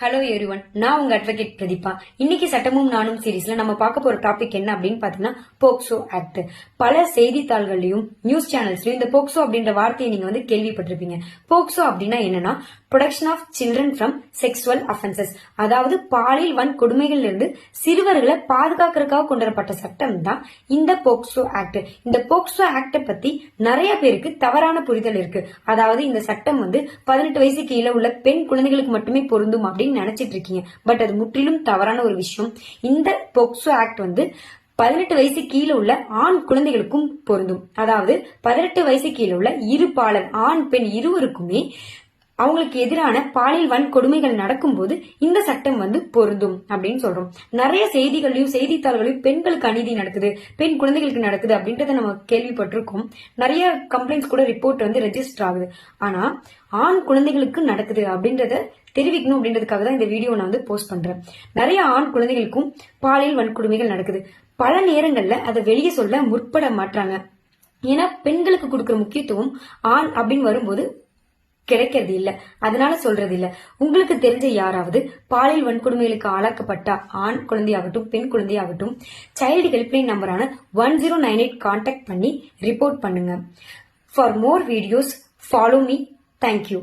Hello everyone, நான் உங்க advocate Pratibha. இன்னைக்கு சட்டமும் நானும் சீரீஸ்ல நம்ம பார்க்க போற டாபிக் என்ன அப்படின்னு பாத்தீங்கன்னா போக்சோ ஆக்ட். பல செய்தித்தாள்கள்லயும் நியூஸ் சேனல்ஸ்லயும் இந்த போக்சோ அப்படின்ற வார்த்தையை நீங்க கேள்விப்பட்டிருப்பீங்க. போக்சோ அப்படின்னா என்னன்னா protection of children from sexual offences, அதாவது பாலியல் வன்கொடுமைகள்ல இருந்து சிறுவர்களை பாதுகாக்கிறதுக்காக கொண்டு வரப்பட்ட சட்டம் தான் இந்த போக்சோ ஆக்ட். இந்த போக்சோ ஆக்ட பத்தி நிறைய பேருக்கு தவறான புரிதல் இருக்கு. அதாவது இந்த சட்டம் 18 வயசு கீழே உள்ள பெண் குழந்தைகளுக்கு மட்டுமே பொருந்தும் அப்படின்னு நினைச்சிட்டு இருக்கீங்க. பட் அது முற்றிலும் தவறான ஒரு விஷயம். இந்த போக்சோ ஆக்ட் 18 வயசு கீழே உள்ள ஆண் குழந்தைகளுக்கும் பொருந்தும். அதாவது 18 வயசு கீழே உள்ள இரு பாலர் ஆண் பெண் இருவருக்குமே அவங்களுக்கு எதிரான பாலியல் வன்கொடுமைகள் நடக்கும்போது இந்த சட்டம் பொருந்தும் அப்படின்னு சொல்றோம். நிறைய செய்திகளையும் செய்தித்தாள்களையும் பெண்களுக்கு அநீதி நடக்குது, பெண் குழந்தைகளுக்கு நடக்குது அப்படின்றத நம்ம கேள்விப்பட்டிருக்கோம். நிறைய கம்ப்ளைண்ட்ஸ் கூட ரிப்போர்ட் ரெஜிஸ்டர் ஆகுது. ஆனா ஆண் குழந்தைகளுக்கு நடக்குது அப்படின்றத தெரிவிக்கணும் அப்படின்றதுக்காக தான் இந்த வீடியோ நான் போஸ்ட் பண்றேன். நிறைய ஆண் குழந்தைகளுக்கும் பாலியல் வன்கொடுமைகள் நடக்குது. பல நேரங்கள்ல அதை வெளியே சொல்ல முற்பட மாட்டாங்க. ஏன்னா பெண்களுக்கு கொடுக்கிற முக்கியத்துவம் ஆண் அப்படின்னு வரும்போது கிடைக்கிறது இல்ல, அதனால சொல்றது இல்ல. உங்களுக்கு தெரிஞ்ச யாராவது பாலியல் வன்கொடுமைகளுக்கு ஆளாக்கப்பட்ட ஆண் குழந்தையாகட்டும் பெண் குழந்தையாகட்டும் சைல்டு ஹெல்ப்லைன் நம்பரான 1098 கான்டாக்ட் பண்ணி ரிப்போர்ட் பண்ணுங்க. For more videos follow me. Thank you.